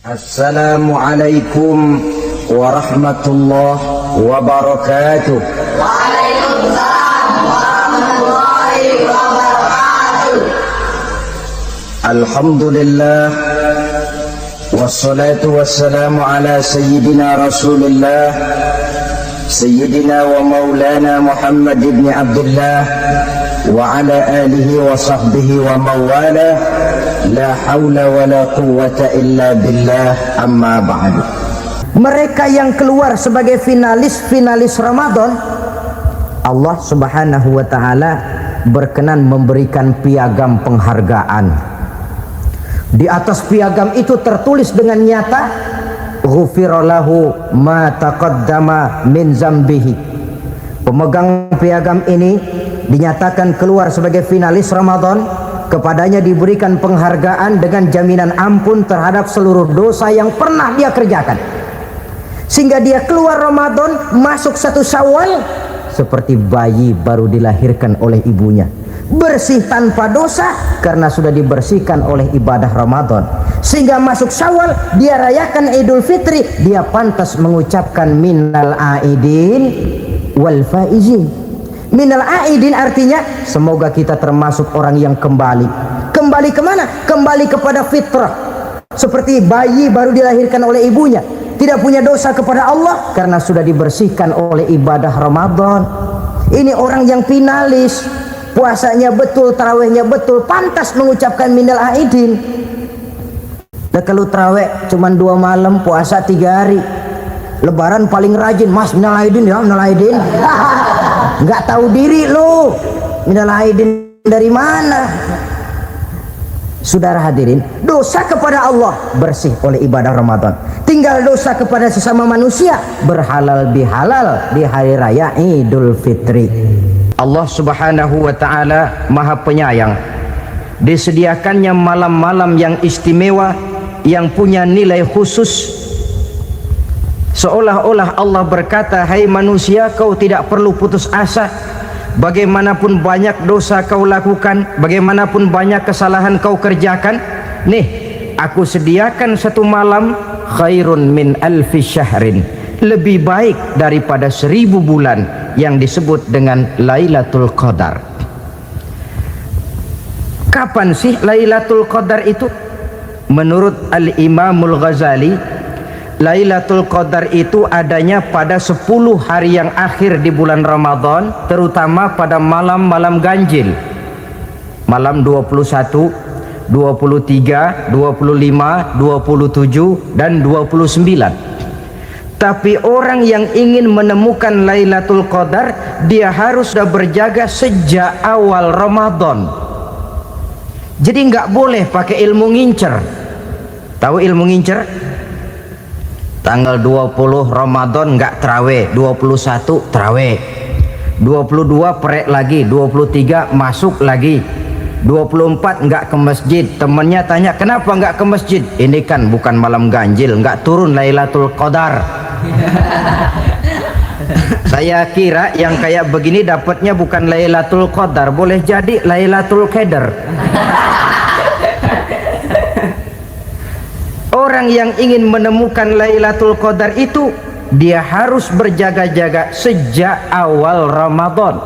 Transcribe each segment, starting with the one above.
Assalamualaikum warahmatullahi wabarakatuh. Waalaikumsalam warahmatullahi wabarakatuh. Alhamdulillah wassalatu wassalamu ala sayyidina Rasulillah sayyidina wa maulana Muhammad ibn Abdullah wa ala alihi wa sahbihi wa mawala. La haula wa la quwwata illa billah, amma ba'du. Mereka yang keluar sebagai finalis Ramadan, Allah subhanahu wa ta'ala berkenan memberikan piagam penghargaan. Di atas piagam itu tertulis dengan nyata, ghufira lahu ma taqaddama min zambihi. Pemegang piagam ini dinyatakan keluar sebagai finalis Ramadan, kepadanya diberikan penghargaan dengan jaminan ampun terhadap seluruh dosa yang pernah dia kerjakan, sehingga dia keluar Ramadan masuk 1 Syawal seperti bayi baru dilahirkan oleh ibunya, bersih tanpa dosa karena sudah dibersihkan oleh ibadah Ramadan, sehingga masuk Syawal dia rayakan Idul Fitri, dia pantas mengucapkan minal aidin wal faizin. Minal aidin artinya semoga kita termasuk orang yang kembali kemana? Kembali kepada fitrah, seperti bayi baru dilahirkan oleh ibunya, tidak punya dosa kepada Allah karena sudah dibersihkan oleh ibadah Ramadan. Ini orang yang finalis, puasanya betul, tarawihnya betul, pantas mengucapkan minal aidin. Dan kalau tarawih cuma 2 malam, puasa 3 hari, Lebaran paling rajin, mas minal aidin ya, minal aidin. Nggak tahu diri lo, minal aidin dari mana? Saudara hadirin, dosa kepada Allah bersih oleh ibadah Ramadan, tinggal dosa kepada sesama manusia berhalal bihalal di hari raya Idul Fitri. Allah subhanahu wa ta'ala maha penyayang, disediakannya malam-malam yang istimewa yang punya nilai khusus, seolah-olah Allah berkata, hai manusia, kau tidak perlu putus asa. Bagaimanapun banyak dosa kau lakukan, bagaimanapun banyak kesalahan kau kerjakan, nih aku sediakan 1 malam khairun min alfi syahrin, lebih baik daripada 1000 bulan, yang disebut dengan Lailatul Qadar. Kapan sih Lailatul Qadar itu? Menurut Al-Imamul Ghazali, Lailatul Qadar itu adanya pada 10 hari yang akhir di bulan Ramadan, terutama pada malam-malam ganjil, malam 21, 23, 25, 27 dan 29. Tapi orang yang ingin menemukan Lailatul Qadar, dia harus sudah berjaga sejak awal Ramadan. Jadi nggak boleh pakai ilmu ngincer. Tahu ilmu ngincer? Tanggal 20 Ramadan nggak terawih, 21 terawih, 22 perek lagi, 23 masuk lagi, 24 nggak ke masjid. Temennya tanya, kenapa nggak ke masjid? Ini kan bukan malam ganjil, nggak turun Lailatul Qadar. Saya kira yang kayak begini dapatnya bukan Lailatul Qadar, boleh jadi Lailatul Qadar. Orang yang ingin menemukan Lailatul Qadar itu, dia harus berjaga-jaga sejak awal Ramadan.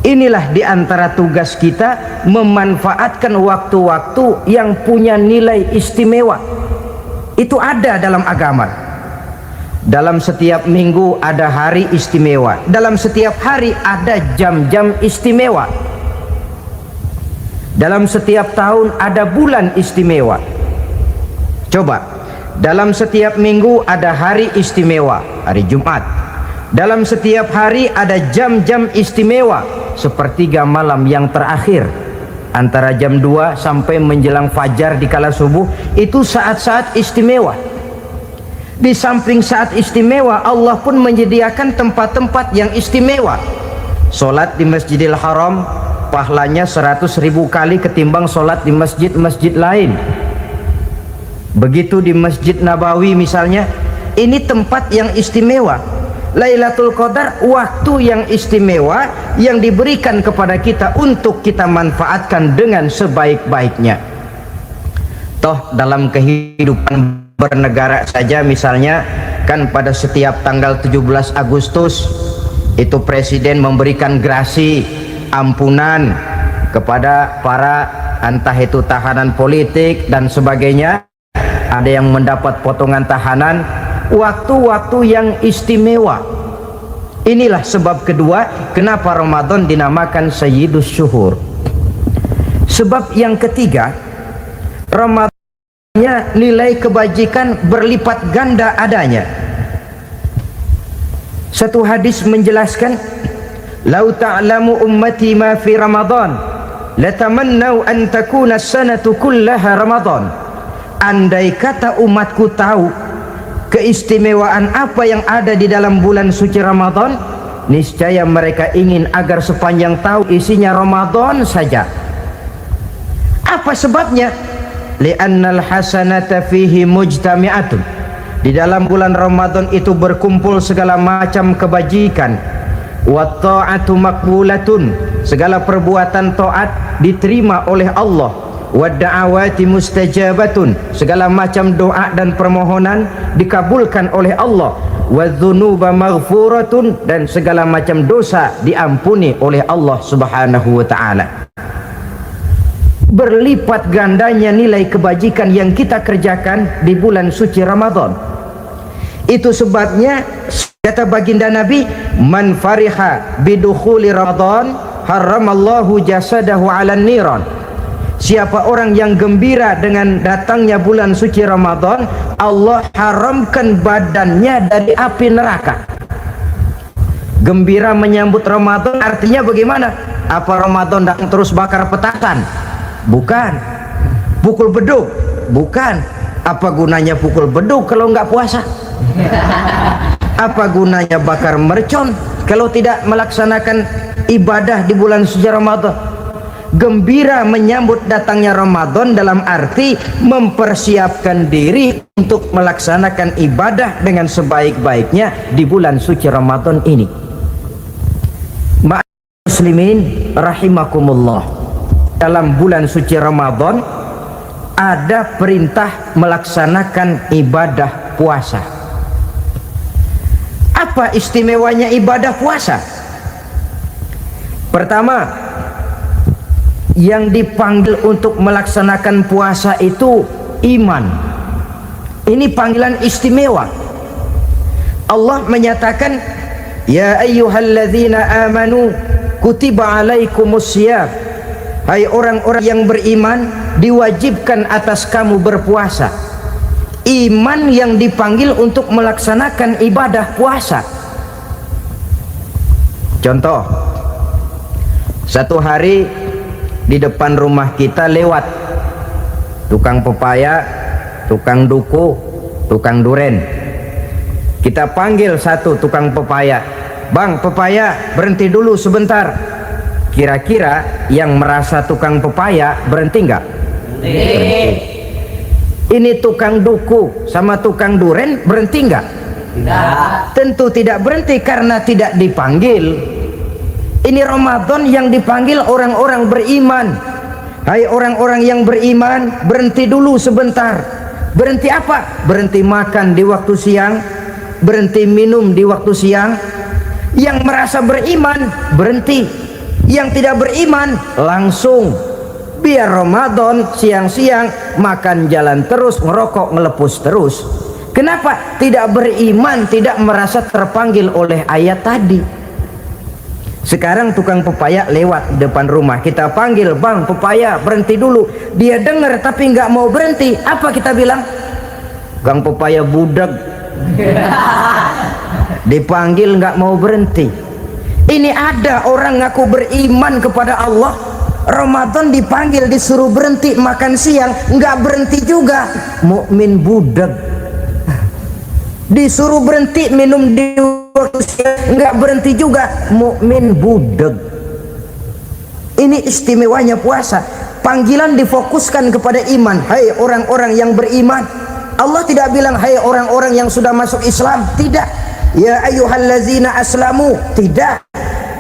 Inilah diantara tugas kita, memanfaatkan waktu-waktu yang punya nilai istimewa. Itu ada dalam agama. Dalam setiap minggu ada hari istimewa, dalam setiap hari ada jam-jam istimewa, dalam setiap tahun ada bulan istimewa. Coba, dalam setiap minggu ada hari istimewa, hari Jumat. Dalam setiap hari ada jam-jam istimewa, sepertiga malam yang terakhir, antara jam 2 sampai menjelang fajar di kala subuh, itu saat-saat istimewa. Di samping saat istimewa, Allah pun menyediakan tempat-tempat yang istimewa. Solat di Masjidil Haram, pahalanya 100.000 kali ketimbang solat di masjid-masjid lain. Begitu di Masjid Nabawi misalnya, ini tempat yang istimewa. Lailatul Qadar waktu yang istimewa yang diberikan kepada kita untuk kita manfaatkan dengan sebaik-baiknya. Toh dalam kehidupan bernegara saja misalnya kan pada setiap tanggal 17 Agustus itu presiden memberikan grasi ampunan kepada para entah itu tahanan politik dan sebagainya. Ada yang mendapat potongan tahanan, waktu-waktu yang istimewa. Inilah sebab kedua kenapa Ramadan dinamakan Sayyidus Syuhur. Sebab yang ketiga, Ramadannya nilai kebajikan berlipat ganda adanya. Satu hadis menjelaskan, "Lau ta'lamu ummati ma fi Ramadan, latamannau an takuna as-sanatu kullaha Ramadan." Andai kata umatku tahu keistimewaan apa yang ada di dalam bulan suci Ramadan, niscaya mereka ingin agar sepanjang tahun isinya Ramadan saja. Apa sebabnya? Li'annal hasanata fihi mujtami'atun. Di dalam bulan Ramadan itu berkumpul segala macam kebajikan. Wa ta'atu maqbulatun. Segala perbuatan taat diterima oleh Allah. Wa da'awati mustajabatun. Segala macam doa dan permohonan dikabulkan oleh Allah. Wa dzunuba maghfuratun. Dan segala macam dosa diampuni oleh Allah Subhanahu wa ta'ala. Berlipat gandanya nilai kebajikan yang kita kerjakan di bulan suci Ramadan. Itu sebabnya kata baginda Nabi, "Man fariha bidukhuli Ramadan, haramallahu jasadahu 'alan niran." Siapa orang yang gembira dengan datangnya bulan suci Ramadan, Allah haramkan badannya dari api neraka. Gembira menyambut Ramadan artinya bagaimana? Apa Ramadan datang terus bakar petasan? Bukan. Pukul beduk? Bukan. Apa gunanya pukul beduk kalau nggak puasa? Apa gunanya bakar mercon kalau tidak melaksanakan ibadah di bulan suci Ramadan? Gembira menyambut datangnya Ramadan dalam arti mempersiapkan diri untuk melaksanakan ibadah dengan sebaik-baiknya di bulan suci Ramadan ini. Ma'asyiral muslimin rahimakumullah. Dalam bulan suci Ramadan ada perintah melaksanakan ibadah puasa. Apa istimewanya ibadah puasa? Pertama, yang dipanggil untuk melaksanakan puasa itu iman. Ini panggilan istimewa. Allah menyatakan, "Ya ayyuhalladzina amanu kutiba alaikumusiyam." Hai orang-orang yang beriman, diwajibkan atas kamu berpuasa. Iman yang dipanggil untuk melaksanakan ibadah puasa. Contoh, satu hari di depan rumah kita lewat tukang pepaya, tukang duku, tukang duren. Kita panggil satu tukang pepaya, "Bang, pepaya, berhenti dulu sebentar." Kira-kira yang merasa tukang pepaya berhenti nggak? Berhenti. Ini tukang duku sama tukang duren berhenti nggak? Tidak. Tentu tidak berhenti karena tidak dipanggil. Ini Ramadan yang dipanggil orang-orang beriman. Hai orang-orang yang beriman, berhenti dulu sebentar. Berhenti apa? Berhenti makan di waktu siang, berhenti minum di waktu siang. Yang merasa beriman berhenti. Yang tidak beriman langsung. Biar Ramadan siang-siang makan jalan terus, ngerokok ngelepus terus. Kenapa? Tidak beriman, tidak merasa terpanggil oleh ayat tadi. Sekarang tukang pepaya lewat depan rumah, kita panggil, "Bang, pepaya, berhenti dulu." Dia dengar tapi nggak mau berhenti. Apa kita bilang? "Kang pepaya budak." Dipanggil nggak mau berhenti. Ini ada orang ngaku beriman kepada Allah, Ramadan dipanggil disuruh berhenti makan siang, nggak berhenti juga. Mukmin budak. Disuruh berhenti minum di waktu siang, nggak berhenti juga. Mukmin budak. Ini istimewanya puasa. Panggilan difokuskan kepada iman. Hai orang-orang yang beriman. Allah tidak bilang hai orang-orang yang sudah masuk Islam. Tidak. Ya ayyuhallazina aslamu. Tidak.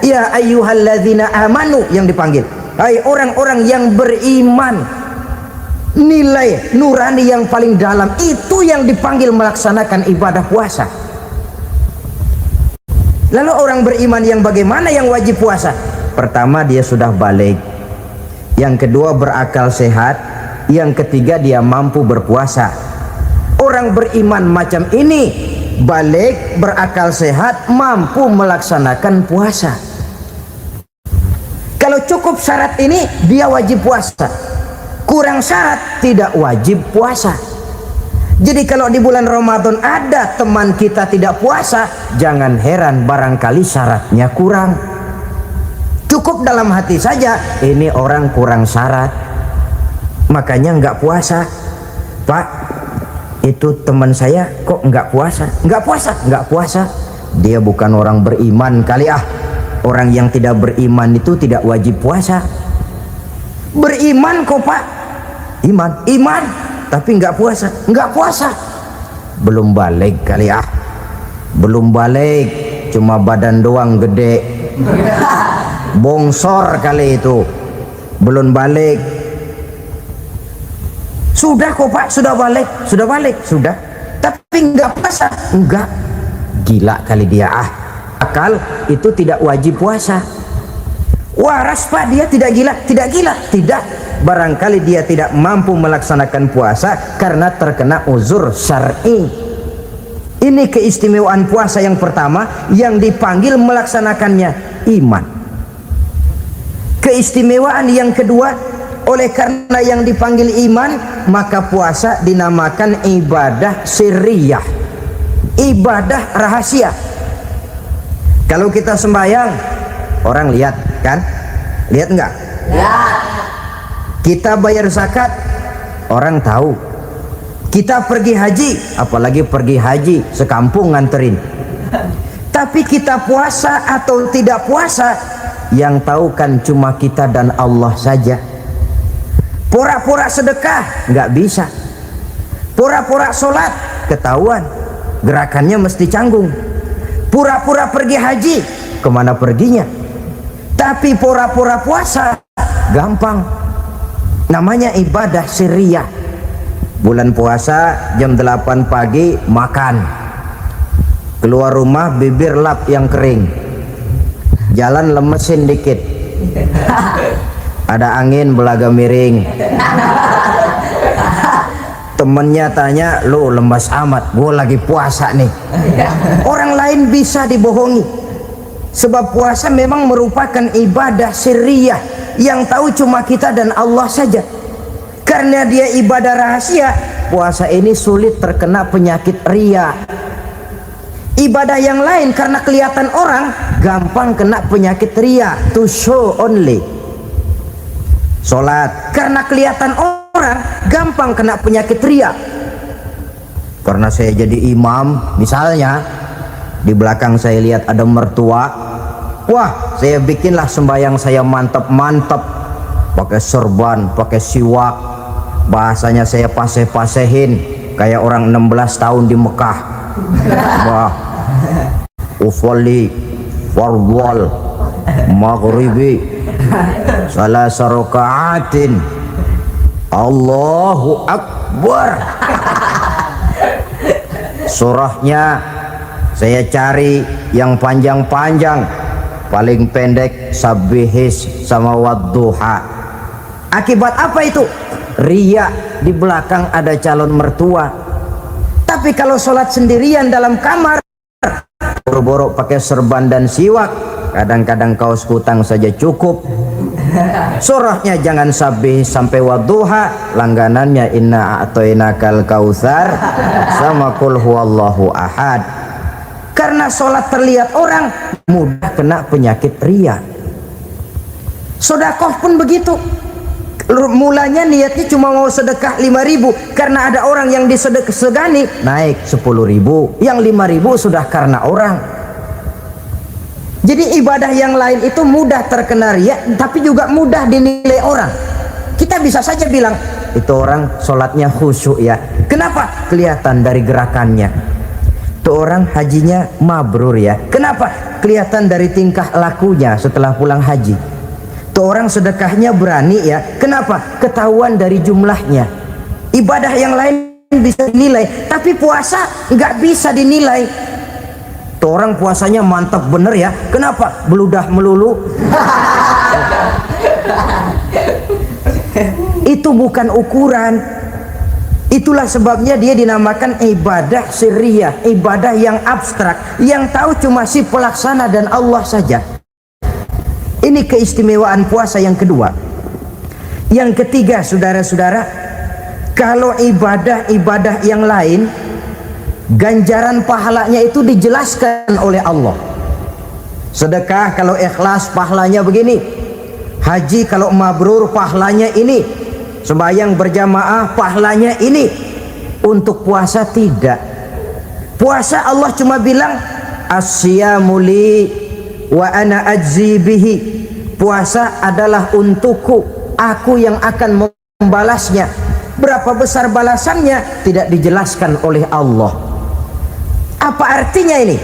Ya ayyuhalladzina amanu yang dipanggil. Hai orang-orang yang beriman. nilai nurani yang paling dalam itu yang dipanggil melaksanakan ibadah puasa. Lalu orang beriman yang bagaimana yang wajib puasa? Pertama, dia sudah balik. Yang kedua, berakal sehat. Yang ketiga, dia mampu berpuasa. Orang beriman macam ini, balik, berakal sehat, mampu melaksanakan puasa. Kalau cukup syarat ini, dia wajib puasa. Kurang syarat, tidak wajib puasa. Jadi kalau di bulan Ramadan ada teman kita tidak puasa, jangan heran barangkali syaratnya kurang. Cukup dalam hati saja, ini orang kurang syarat, makanya nggak puasa. Pak, itu teman saya kok nggak puasa? Nggak puasa. Dia bukan orang beriman kali ah. Orang yang tidak beriman itu tidak wajib puasa. Beriman kok Pak? Iman. Tapi nggak puasa. Belum balik kali ah. Belum balik, cuma badan doang gede. Bongsor kali itu. Belum balik. Sudah kok Pak, sudah balik. Tapi nggak puasa. Enggak. Gila kali dia ah. Akal itu tidak wajib puasa. Waras Pak, dia tidak gila. Tidak. Barangkali dia tidak mampu melaksanakan puasa karena terkena uzur syar'i. Ini keistimewaan puasa yang pertama yang dipanggil melaksanakannya iman. Keistimewaan yang kedua, oleh karena yang dipanggil iman, maka puasa dinamakan ibadah sirriyah, ibadah rahasia. Kalau kita sembahyang, orang lihat kan? Lihat enggak? Lihat. Kita bayar zakat, orang tahu. Kita pergi haji, apalagi pergi haji sekampung nganterin. Tapi kita puasa atau tidak puasa, yang tahu kan cuma kita dan Allah saja. Pura-pura sedekah nggak bisa. Pura-pura sholat ketahuan, gerakannya mesti canggung. Pura-pura pergi haji, kemana perginya? Tapi pura-pura puasa gampang. Namanya ibadah sirriyah. Bulan puasa jam 8 pagi makan. Keluar rumah bibir lap yang kering. Jalan lemesin dikit. Ada angin belaga miring. Temennya tanya, "Lu lemas amat, gue lagi puasa nih." Orang lain bisa dibohongi. Sebab puasa memang merupakan ibadah sirriyah yang tahu cuma kita dan Allah saja. Karena dia ibadah rahasia, puasa ini sulit terkena penyakit riya. Ibadah yang lain karena kelihatan orang gampang kena penyakit riya, to show only. Sholat karena kelihatan orang gampang kena penyakit riya. Karena saya jadi imam, misalnya di belakang saya lihat ada mertua, wah saya bikinlah sembahyang saya mantap-mantap, pakai serban, pakai siwak, bahasanya saya paseh-pasehin kayak orang 16 tahun di Mekah. Wah, ufolli warwal maghribi salah sarokaatin Allahu Akbar. Surahnya saya cari yang panjang-panjang, paling pendek sabbihis sama wadduha. Akibat apa itu? Riya, di belakang ada calon mertua. Tapi kalau sholat sendirian dalam kamar, boro-boro pakai serban dan siwak, kadang-kadang kaos kutang saja cukup. Surahnya jangan sabbih sampai wadduha, langganannya inna a'toinakal kautsar sama qul huwallahu ahad. Karena sholat terlihat orang mudah kena penyakit riya. Sedekah pun begitu. Mulanya niatnya cuma mau sedekah 5.000, karena ada orang yang disegani naik 10.000, yang 5.000 sudah karena orang. Jadi ibadah yang lain itu mudah terkena riya, tapi juga mudah dinilai orang. Kita bisa saja bilang itu orang sholatnya khusyuk ya. Kenapa? Kelihatan dari gerakannya. Itu orang hajinya mabrur ya. Kenapa? Kelihatan dari tingkah lakunya setelah pulang haji. Itu orang sedekahnya berani ya. Kenapa? Ketahuan dari jumlahnya. Ibadah yang lain bisa dinilai, tapi puasa nggak bisa dinilai. Tuh orang puasanya mantap bener ya, kenapa? Beludah melulu. Itu bukan ukuran. Itulah sebabnya dia dinamakan ibadah sirriyah, ibadah yang abstrak, yang tahu cuma si pelaksana dan Allah saja. Ini keistimewaan puasa yang kedua. Yang ketiga, saudara-saudara, kalau ibadah-ibadah yang lain, ganjaran pahalanya itu dijelaskan oleh Allah. Sedekah kalau ikhlas pahalanya begini, haji kalau mabrur pahalanya ini, sembahyang berjamaah pahalanya ini. Untuk puasa tidak. Puasa Allah cuma bilang as-siyamu li wa ana ajzi bihi. Puasa adalah untukku, aku yang akan membalasnya. Berapa besar balasannya tidak dijelaskan oleh Allah. Apa artinya ini?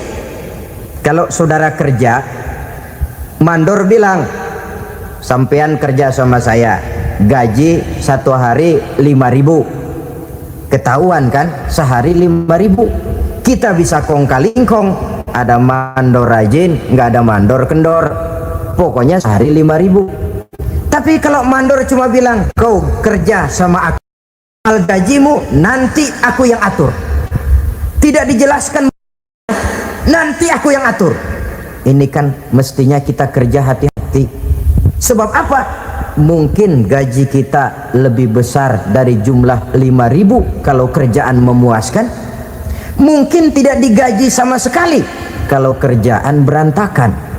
Kalau saudara kerja, mandor bilang, sampean kerja sama saya, gaji satu hari 5.000. Ketahuan kan, sehari 5.000. Kita bisa kong kali kong, ada mandor rajin, nggak ada mandor kendor, pokoknya sehari 5.000. Tapi kalau mandor cuma bilang, kau kerja sama aku, gajimu nanti aku yang atur, tidak dijelaskan, nanti aku yang atur. Ini kan mestinya kita kerja hati-hati. Sebab apa? Mungkin gaji kita lebih besar dari jumlah 5.000 kalau kerjaan memuaskan. Mungkin tidak digaji sama sekali kalau kerjaan berantakan.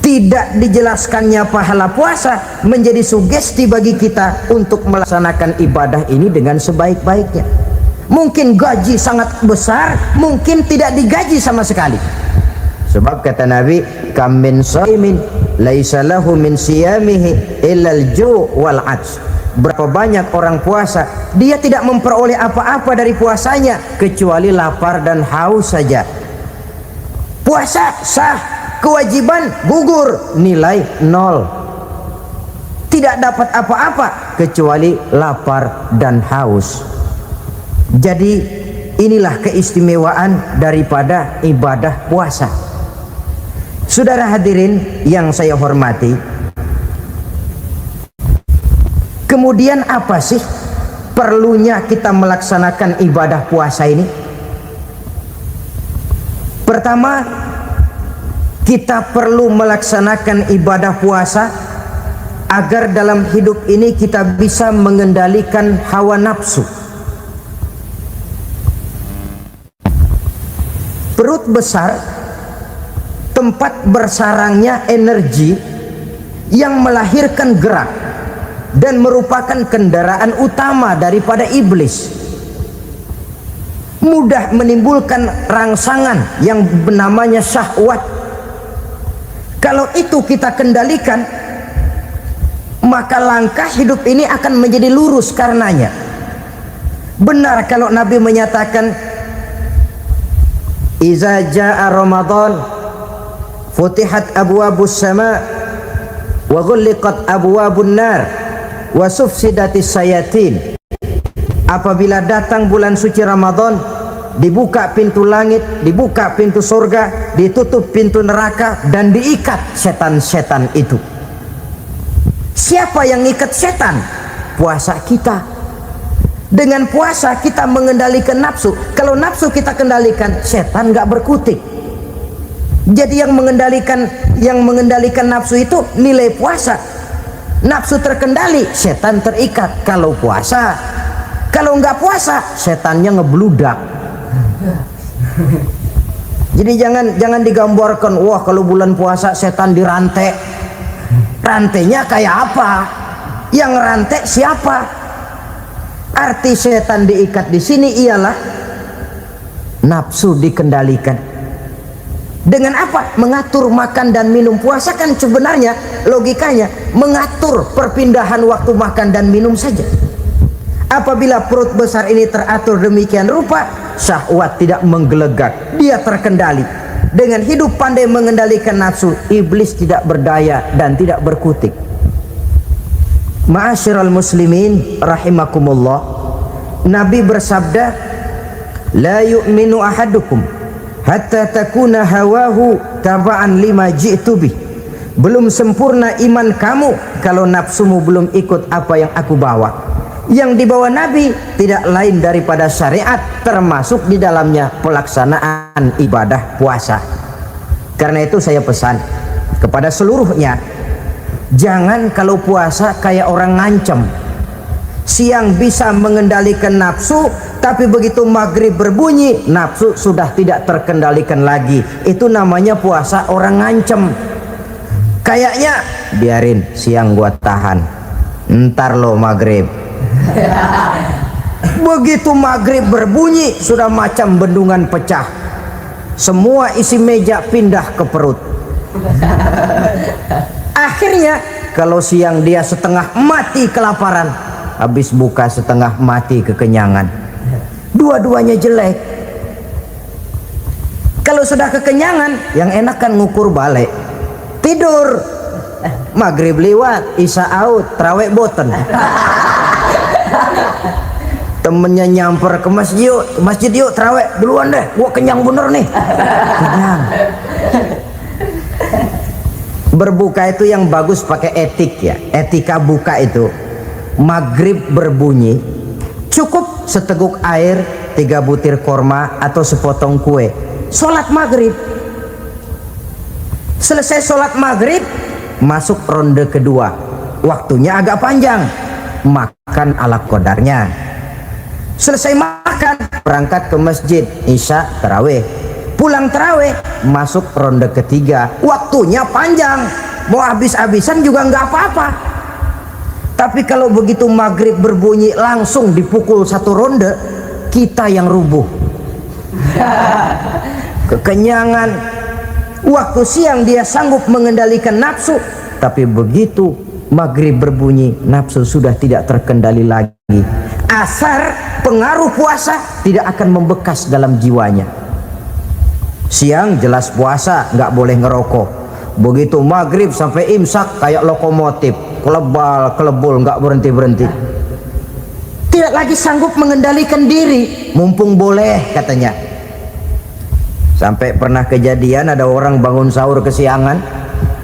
Tidak dijelaskannya pahala puasa menjadi sugesti bagi kita untuk melaksanakan ibadah ini dengan sebaik-baiknya. Mungkin gaji sangat besar, mungkin tidak digaji sama sekali. Sebab kata Nabi, kam min shaimin laisa lahu min siyamihi illa al-ju' wal 'ajz. Berapa banyak orang puasa, dia tidak memperoleh apa-apa dari puasanya kecuali lapar dan haus saja. Puasa sah, kewajiban gugur, nilai 0. Tidak dapat apa-apa kecuali lapar dan haus. Jadi inilah keistimewaan daripada ibadah puasa. Saudara hadirin yang saya hormati, kemudian apa sih perlunya kita melaksanakan ibadah puasa ini? Pertama, kita perlu melaksanakan ibadah puasa agar dalam hidup ini kita bisa mengendalikan hawa nafsu. Perut besar, tempat bersarangnya energi yang melahirkan gerak dan merupakan kendaraan utama daripada iblis. Mudah menimbulkan rangsangan yang namanya syahwat. Kalau itu kita kendalikan, maka langkah hidup ini akan menjadi lurus karenanya. Benar kalau Nabi menyatakan, iza jaa Ramadan futihat abwabus sama wa ghulliqat abwabun nar wa sufsidatis sayatin. Apabila datang bulan suci Ramadan, dibuka pintu langit, dibuka pintu surga, ditutup pintu neraka, dan diikat setan-setan itu. Siapa yang ngikat setan? Puasa kita. Dengan puasa kita mengendalikan nafsu. Kalau nafsu kita kendalikan, setan nggak berkutik. Jadi yang mengendalikan nafsu itu nilai puasa. Nafsu terkendali, setan terikat. Kalau puasa, kalau nggak puasa, setannya ngebludak. Jadi jangan digambarkan, wah kalau bulan puasa setan dirantai. Rantainya kayak apa? Yang rantai siapa? Arti setan diikat di sini ialah nafsu dikendalikan. Dengan apa? Mengatur makan dan minum. Puasa kan sebenarnya logikanya mengatur perpindahan waktu makan dan minum saja. Apabila perut besar ini teratur demikian rupa, syahwat tidak menggelegak, dia terkendali. Dengan hidup pandai mengendalikan nafsu, iblis tidak berdaya dan tidak berkutik. Ma'asyiral muslimin rahimakumullah, Nabi bersabda, la yu'minu ahadukum hatta takuna hawahu taba'an lima ji'tu bih. Belum sempurna iman kamu kalau nafsumu belum ikut apa yang aku bawa. Yang dibawa Nabi tidak lain daripada syariat, termasuk di dalamnya pelaksanaan ibadah puasa. Karena itu saya pesan kepada seluruhnya, jangan kalau puasa kayak orang ngancem. Siang bisa mengendalikan nafsu, tapi begitu maghrib berbunyi, nafsu sudah tidak terkendalikan lagi. Itu namanya puasa orang ngancem. Kayaknya biarin siang gua tahan, ntar lo maghrib. Begitu maghrib berbunyi, sudah macam bendungan pecah. Semua isi meja pindah ke perut. Akhirnya kalau siang dia setengah mati kelaparan, habis buka setengah mati kekenyangan. Dua-duanya jelek. Kalau sudah kekenyangan, yang enak kan ngukur balik, tidur. Maghrib lewat, isya out, traweh boten. Temennya nyamper ke masjid yuk traweh duluan deh, gua kenyang bener nih. Kenyang. Berbuka itu yang bagus pakai etik ya, etika buka itu. Maghrib berbunyi, cukup seteguk air, 3 butir korma atau sepotong kue. Sholat maghrib. Selesai sholat maghrib, masuk ronde kedua. Waktunya agak panjang, makan ala qadarnya. Selesai makan, berangkat ke masjid, isya tarawih. Pulang tarawih, masuk ronde ketiga. Waktunya panjang, mau habis-habisan juga nggak apa-apa. Tapi kalau begitu maghrib berbunyi langsung dipukul 1 ronde, kita yang rubuh. Kekenyangan. Waktu siang dia sanggup mengendalikan nafsu, tapi begitu maghrib berbunyi, nafsu sudah tidak terkendali lagi. Asar pengaruh puasa tidak akan membekas dalam jiwanya. Siang jelas puasa, nggak boleh ngerokok. Begitu maghrib sampai imsak kayak lokomotif, kelebul nggak berhenti. Tidak lagi sanggup mengendalikan diri, mumpung boleh katanya. Sampai pernah kejadian ada orang bangun sahur kesiangan,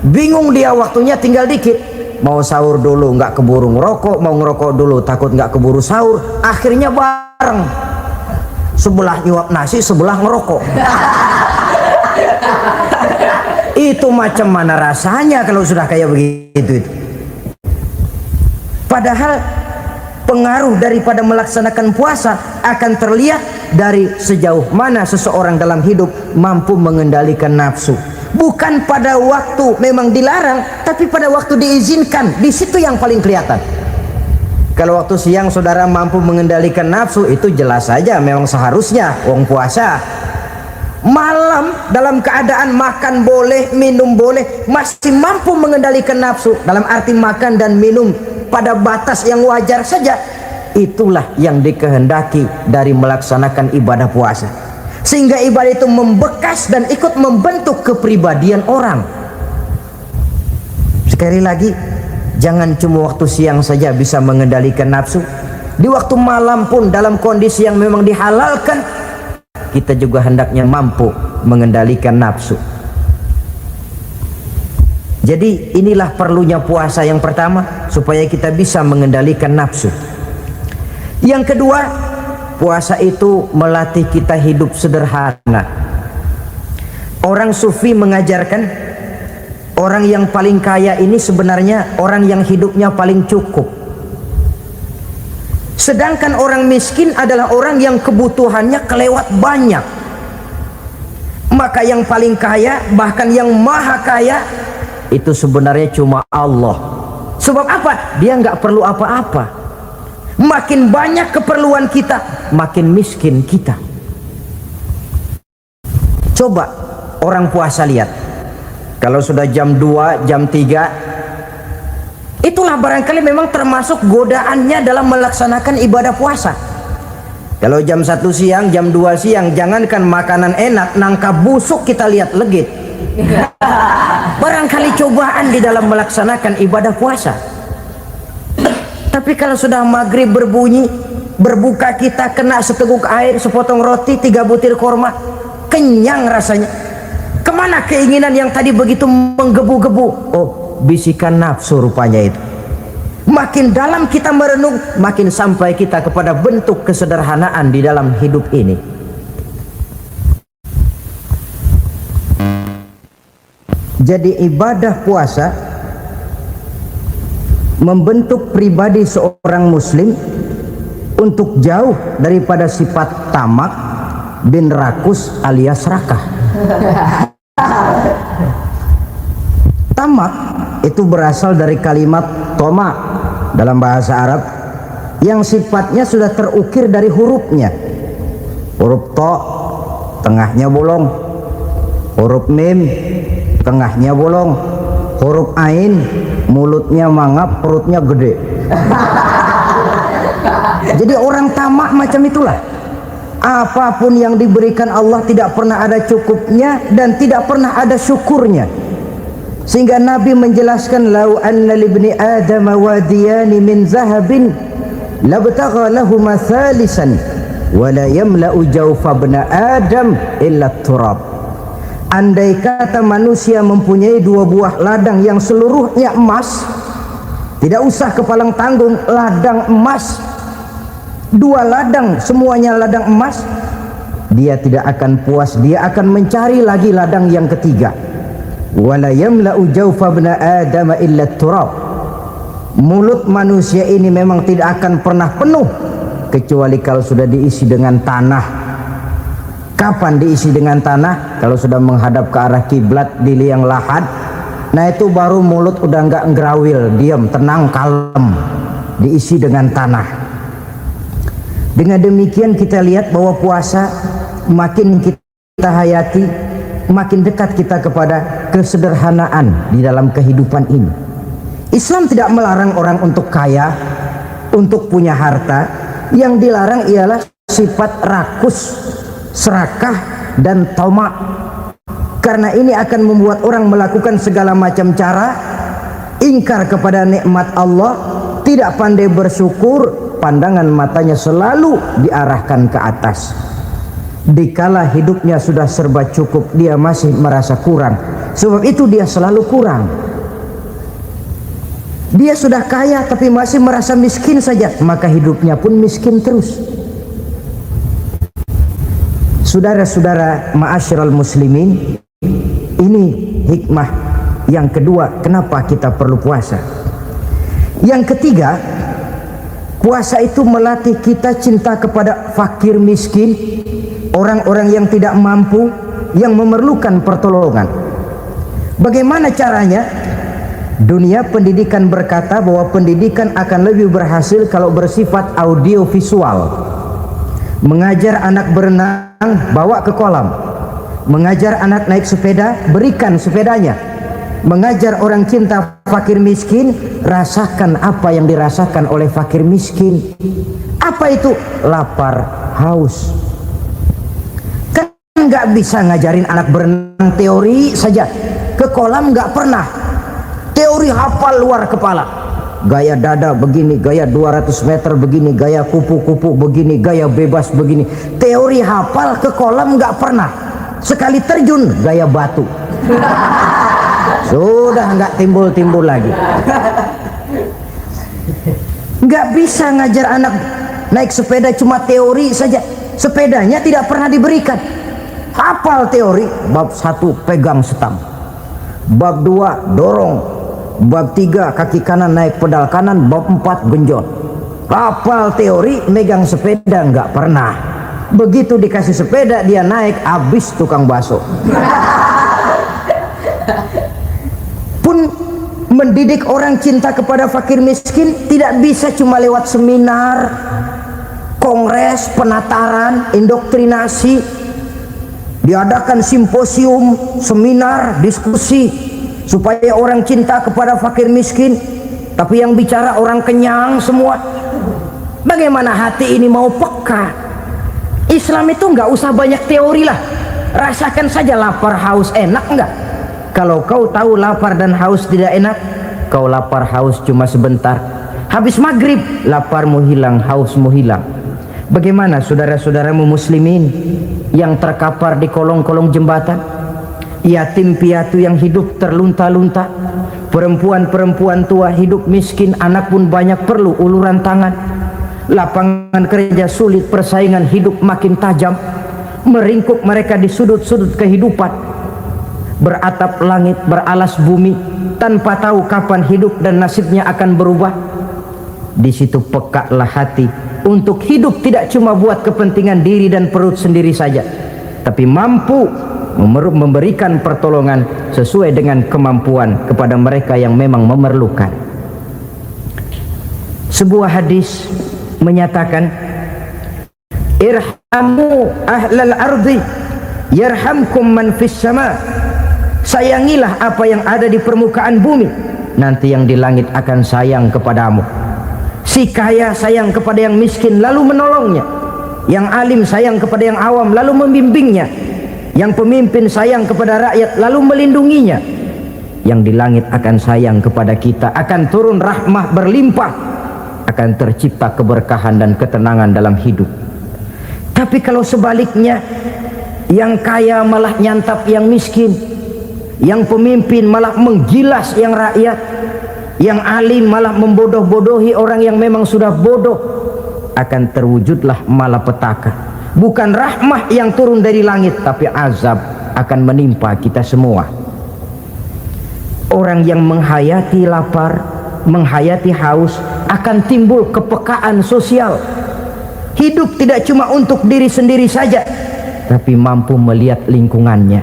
bingung dia waktunya tinggal dikit. Mau sahur dulu nggak keburu ngerokok, mau ngerokok dulu takut nggak keburu sahur. Akhirnya bareng, sebelah nyuap nasi, sebelah ngerokok. Itu macam mana rasanya kalau sudah kayak begitu itu. Padahal pengaruh daripada melaksanakan puasa akan terlihat dari sejauh mana seseorang dalam hidup mampu mengendalikan nafsu. Bukan pada waktu memang dilarang, tapi pada waktu diizinkan. Di situ yang paling kelihatan. Kalau waktu siang saudara mampu mengendalikan nafsu, itu jelas saja memang seharusnya wong puasa. Malam dalam keadaan makan boleh, minum boleh, masih mampu mengendalikan nafsu, dalam arti makan dan minum pada batas yang wajar saja. Itulah yang dikehendaki dari melaksanakan ibadah puasa, sehingga ibadah itu membekas dan ikut membentuk kepribadian orang. Sekali lagi, jangan cuma waktu siang saja bisa mengendalikan nafsu. Di waktu malam pun dalam kondisi yang memang dihalalkan, kita juga hendaknya mampu mengendalikan nafsu. Jadi inilah perlunya puasa yang pertama, supaya kita bisa mengendalikan nafsu. Yang kedua, puasa itu melatih kita hidup sederhana. Orang sufi mengajarkan, orang yang paling kaya ini sebenarnya orang yang hidupnya paling cukup. Sedangkan orang miskin adalah orang yang kebutuhannya kelewat banyak. Maka yang paling kaya, bahkan yang maha kaya, itu sebenarnya cuma Allah. Sebab apa? Dia nggak perlu apa-apa. Makin banyak keperluan kita, makin miskin kita. Coba orang puasa lihat, kalau sudah jam 2, jam 3, itulah barangkali memang termasuk godaannya dalam melaksanakan ibadah puasa. Kalau jam 1 siang, jam 2 siang, jangankan makanan enak, nangka busuk kita lihat legit. Barangkali cobaan di dalam melaksanakan ibadah puasa. Tapi kalau sudah maghrib berbunyi, berbuka kita kena seteguk air, sepotong roti, 3 butir korma, kenyang rasanya. Kemana keinginan yang tadi begitu menggebu-gebu? Oh, bisikan nafsu rupanya itu. Makin dalam kita merenung, makin sampai kita kepada bentuk kesederhanaan di dalam hidup ini. Jadi ibadah puasa membentuk pribadi seorang muslim untuk jauh daripada sifat tamak bin rakus alias rakah. Tamak itu berasal dari kalimat toma dalam bahasa Arab yang sifatnya sudah terukir dari hurufnya. Huruf to, tengahnya bolong. Huruf mim, tengahnya bolong. Huruf ain, mulutnya mangap, perutnya gede. Jadi orang tamak macam itulah. Apapun yang diberikan Allah tidak pernah ada cukupnya dan tidak pernah ada syukurnya. Sehingga Nabi menjelaskan, lau anna libni adam wadiyani min zahabin labtagha lahuma thalisan wa la yamla'u jawfa ibna adam illa turab. Andai kata manusia mempunyai 2 buah ladang yang seluruhnya emas, tidak usah kepalang tanggung, ladang emas, 2 ladang semuanya ladang emas, dia tidak akan puas, dia akan mencari lagi ladang yang ketiga. Wala yamla'u jawfa ibna adam illa turab. Mulut manusia ini memang tidak akan pernah penuh kecuali kalau sudah diisi dengan tanah. Kapan diisi dengan tanah? Kalau sudah menghadap ke arah kiblat di liang lahat, nah itu baru mulut udah nggak ngerawil, diam, tenang, kalem, diisi dengan tanah. Dengan demikian kita lihat bahwa puasa makin kita hayati, makin dekat kita kepada kesederhanaan di dalam kehidupan ini. Islam tidak melarang orang untuk kaya, untuk punya harta. Yang dilarang ialah sifat rakus, serakah dan tamak. Karena ini akan membuat orang melakukan segala macam cara, ingkar kepada nikmat Allah, tidak pandai bersyukur, pandangan matanya selalu diarahkan ke atas. Dikala hidupnya sudah serba cukup, dia masih merasa kurang. Sebab itu dia selalu kurang. Dia sudah kaya tapi masih merasa miskin saja, maka hidupnya pun miskin terus. Saudara-saudara ma'asyiral muslimin, ini hikmah yang kedua kenapa kita perlu puasa. Yang ketiga, puasa itu melatih kita cinta kepada fakir miskin, orang-orang yang tidak mampu, yang memerlukan pertolongan. Bagaimana caranya? Dunia pendidikan berkata bahwa pendidikan akan lebih berhasil kalau bersifat audiovisual. Mengajar anak berenang, bawa ke kolam. Mengajar anak naik sepeda, berikan sepedanya. Mengajar orang cinta fakir miskin, rasakan apa yang dirasakan oleh fakir miskin. Apa itu? Lapar, haus. Kan nggak bisa ngajarin anak berenang teori saja. Ke kolam nggak pernah. Teori hafal luar kepala. Gaya dada begini, gaya 200 meter begini, gaya kupu-kupu begini, gaya bebas begini. Teori hafal, ke kolam nggak pernah. Sekali terjun gaya batu. Sudah nggak timbul-timbul lagi. Nggak bisa ngajar anak naik sepeda cuma teori saja. Sepedanya tidak pernah diberikan. Hafal teori, bab 1 pegang setam, bab 2 dorong, bab 3 kaki kanan naik pedal kanan, bab 4 genjot. Hafal teori, megang sepeda nggak pernah. Begitu dikasih sepeda dia naik, habis tukang bakso. Pun mendidik orang cinta kepada fakir miskin tidak bisa cuma lewat seminar, kongres, penataran, indoktrinasi. Diadakan simposium, seminar, diskusi supaya orang cinta kepada fakir miskin, tapi yang bicara orang kenyang semua. Bagaimana hati ini mau peka? Islam itu nggak usah banyak teori lah, rasakan saja lapar haus enak nggak? Kalau kau tahu lapar dan haus tidak enak, kau lapar haus cuma sebentar. Habis maghrib, laparmu hilang, hausmu hilang. Bagaimana saudara-saudaramu muslimin yang terkapar di kolong-kolong jembatan, yatim piatu yang hidup terlunta-lunta, perempuan-perempuan tua hidup miskin, anak pun banyak perlu uluran tangan, lapangan kerja sulit, persaingan hidup makin tajam, meringkuk mereka di sudut-sudut kehidupan, beratap langit, beralas bumi, tanpa tahu kapan hidup dan nasibnya akan berubah. Di situ pekalah hati untuk hidup tidak cuma buat kepentingan diri dan perut sendiri saja, tapi mampu memberikan pertolongan sesuai dengan kemampuan kepada mereka yang memang memerlukan. Sebuah hadis menyatakan, irhamu ahlal ardi yarhamkum man fis sama. Sayangilah apa yang ada di permukaan bumi, nanti yang di langit akan sayang kepadamu. Si kaya sayang kepada yang miskin lalu menolongnya, yang alim sayang kepada yang awam lalu membimbingnya, yang pemimpin sayang kepada rakyat lalu melindunginya. Yang di langit akan sayang kepada kita, akan turun rahmah berlimpah, akan tercipta keberkahan dan ketenangan dalam hidup. Tapi kalau sebaliknya, yang kaya malah nyantap yang miskin, yang pemimpin malah menggilas yang rakyat, yang alim malah membodoh-bodohi orang yang memang sudah bodoh, akan terwujudlah malapetaka. Bukan rahmah yang turun dari langit, tapi azab akan menimpa kita semua. Orang yang menghayati lapar, menghayati haus, akan timbul kepekaan sosial. Hidup tidak cuma untuk diri sendiri saja, tapi mampu melihat lingkungannya.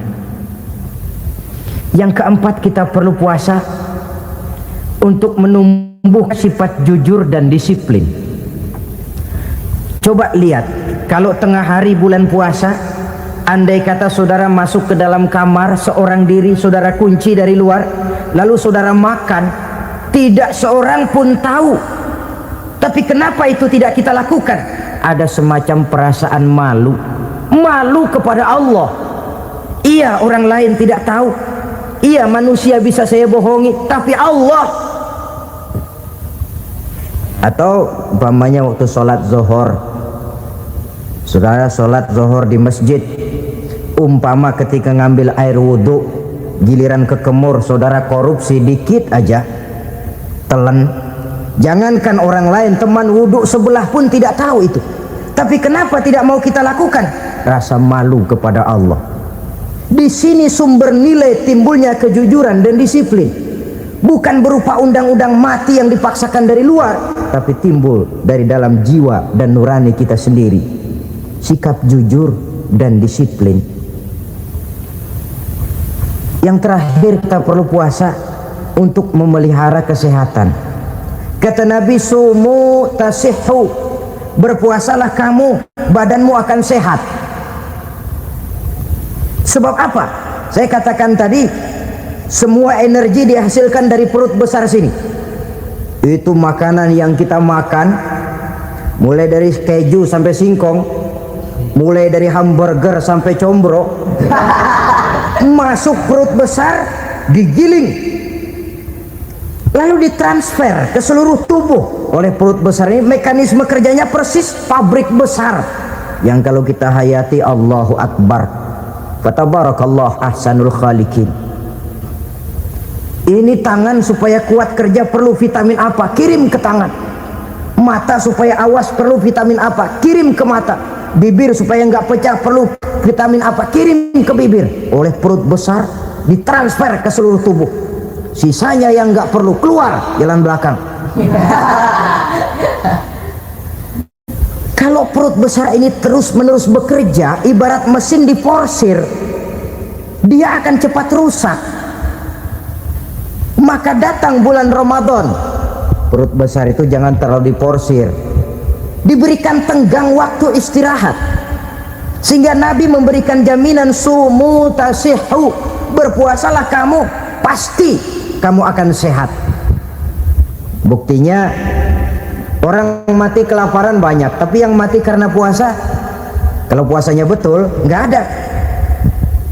Yang keempat, kita perlu puasa untuk menumbuh sifat jujur dan disiplin. Coba lihat, kalau tengah hari bulan puasa, andai kata saudara masuk ke dalam kamar seorang diri, saudara kunci dari luar, lalu saudara makan, tidak seorang pun tahu. Tapi kenapa itu tidak kita lakukan? Ada semacam perasaan malu, malu kepada Allah. Iya, orang lain tidak tahu, iya manusia bisa saya bohongi, tapi Allah. Atau umpamanya waktu sholat zuhur, saudara sholat zuhur di masjid, umpama ketika ngambil air wudhu, giliran ke kemur saudara korupsi dikit aja, telan. Jangankan orang lain, teman wudhu sebelah pun tidak tahu itu. Tapi kenapa tidak mau kita lakukan? Rasa malu kepada Allah. Di sini sumber nilai timbulnya kejujuran dan disiplin. Bukan berupa undang-undang mati yang dipaksakan dari luar, tapi timbul dari dalam jiwa dan nurani kita sendiri. Sikap jujur dan disiplin. Yang terakhir, kita perlu puasa untuk memelihara kesehatan. Kata Nabi, sumu tasihhu, berpuasalah kamu, badanmu akan sehat. Sebab apa? Saya katakan tadi, semua energi dihasilkan dari perut besar sini. Itu makanan yang kita makan, mulai dari keju sampai singkong, mulai dari hamburger sampai combro, masuk perut besar, digiling, lalu ditransfer ke seluruh tubuh oleh perut besar ini. Mekanisme kerjanya persis pabrik besar yang kalau kita hayati, Allahu Akbar, fatabarakallah ahsanul khaliqin. Ini tangan supaya kuat kerja perlu vitamin apa? Kirim ke tangan. Mata supaya awas perlu vitamin apa? Kirim ke mata. Bibir supaya nggak pecah perlu vitamin apa? Kirim ke bibir. Oleh perut besar ditransfer ke seluruh tubuh. Sisanya yang nggak perlu keluar jalan belakang. Kalau perut besar ini terus-menerus bekerja, ibarat mesin diporsir, dia akan cepat rusak. Maka datang bulan Ramadan, perut besar itu jangan terlalu diporsir, diberikan tenggang waktu istirahat. Sehingga Nabi memberikan jaminan, sumu tasihhu, berpuasalah kamu, pasti kamu akan sehat. Buktinya orang mati kelaparan banyak, tapi yang mati karena puasa, kalau puasanya betul, nggak ada.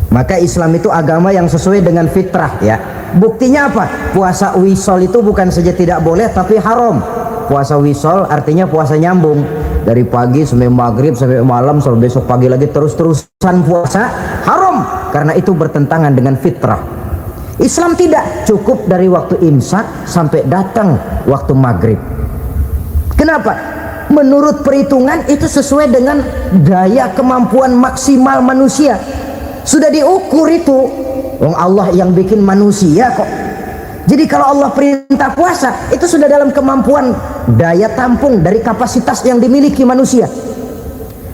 Maka Islam itu agama yang sesuai dengan fitrah, ya. Buktinya apa? Puasa wisol itu bukan saja tidak boleh, tapi haram. puasa wisol artinya puasa nyambung. Dari pagi sampai maghrib sampai malam sampai besok pagi lagi terus-terusan puasa, haram. Karena itu bertentangan dengan fitrah. Islam tidak, cukup dari waktu imsak sampai datang waktu maghrib. Kenapa? Menurut perhitungan itu sesuai dengan daya kemampuan maksimal manusia. Sudah diukur itu. Wong Allah yang bikin manusia kok. Jadi kalau Allah perintah puasa, itu sudah dalam kemampuan daya tampung dari kapasitas yang dimiliki manusia.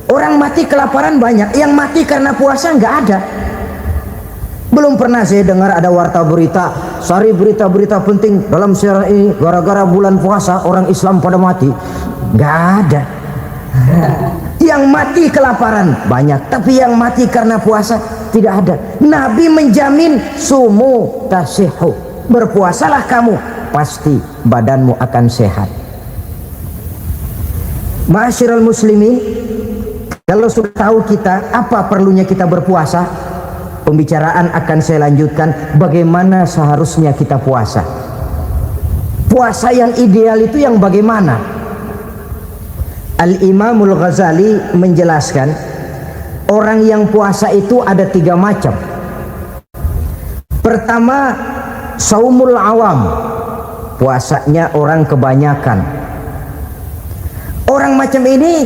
Orang mati kelaparan banyak, yang mati karena puasa nggak ada. Belum pernah saya dengar ada warta berita, sari berita-berita penting dalam siaran ini, gara-gara bulan puasa orang Islam pada mati. Nggak ada. Yang mati kelaparan banyak, tapi yang mati karena puasa tidak ada. Nabi menjamin sumu tasihu. Berpuasalah kamu, pasti badanmu akan sehat. Ma'asyiral muslimin, kalau sudah tahu kita apa perlunya kita berpuasa, pembicaraan akan saya lanjutkan bagaimana seharusnya kita puasa. Puasa yang ideal itu yang bagaimana? Al-Imamul Ghazali menjelaskan orang yang puasa itu ada 3 macam. Pertama, saumul awam, puasanya orang kebanyakan. Orang macam ini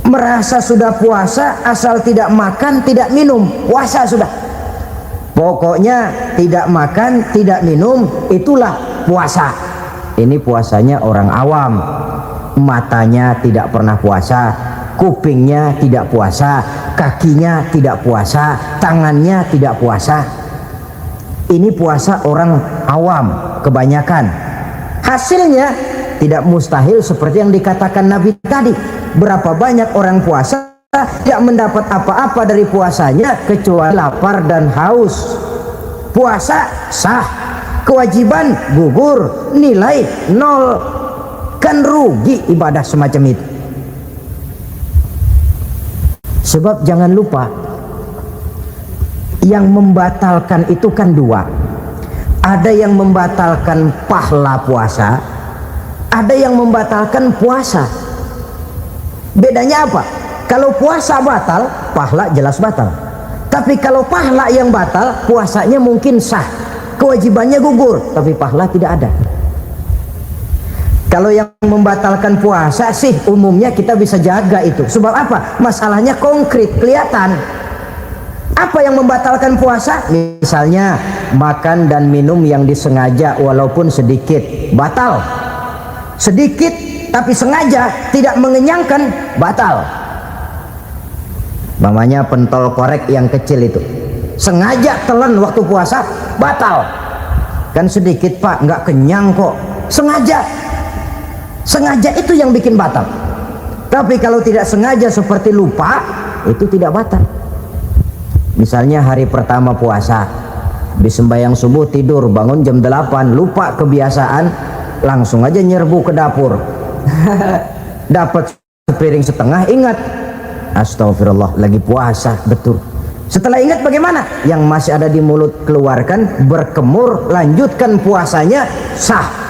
merasa sudah puasa asal tidak makan tidak minum, puasa sudah. Pokoknya tidak makan tidak minum itulah puasa. Ini puasanya orang awam. Matanya tidak pernah puasa, kupingnya tidak puasa, kakinya tidak puasa, tangannya tidak puasa. Ini puasa orang awam kebanyakan. Hasilnya tidak mustahil seperti yang dikatakan Nabi tadi. Berapa banyak orang puasa tidak mendapat apa-apa dari puasanya kecuali lapar dan haus. Puasa sah, kewajiban gugur, nilai 0. Kan rugi ibadah semacam itu. Sebab jangan lupa, yang membatalkan itu kan 2. Ada yang membatalkan pahala puasa, ada yang membatalkan puasa. Bedanya apa? Kalau puasa batal, pahala jelas batal. Tapi kalau pahala yang batal, puasanya mungkin sah, kewajibannya gugur, tapi pahala tidak ada. Kalau yang membatalkan puasa sih umumnya kita bisa jaga itu. Sebab apa? Masalahnya konkret, kelihatan. Apa yang membatalkan puasa? Misalnya makan dan minum yang disengaja walaupun sedikit, batal. Sedikit tapi sengaja tidak mengenyangkan, batal. Namanya pentol korek yang kecil itu, sengaja telan waktu puasa, batal. Kan sedikit pak, nggak kenyang kok. Sengaja itu yang bikin batal. Tapi kalau tidak sengaja seperti lupa, itu tidak batal. Misalnya hari pertama puasa, habis sembahyang subuh tidur, bangun jam 8, lupa kebiasaan, langsung aja nyerbu ke dapur. Dapat sepiring setengah, ingat, astagfirullah, lagi puasa, betul. Setelah ingat bagaimana? Yang masih ada di mulut keluarkan, berkemur, lanjutkan puasanya, sah.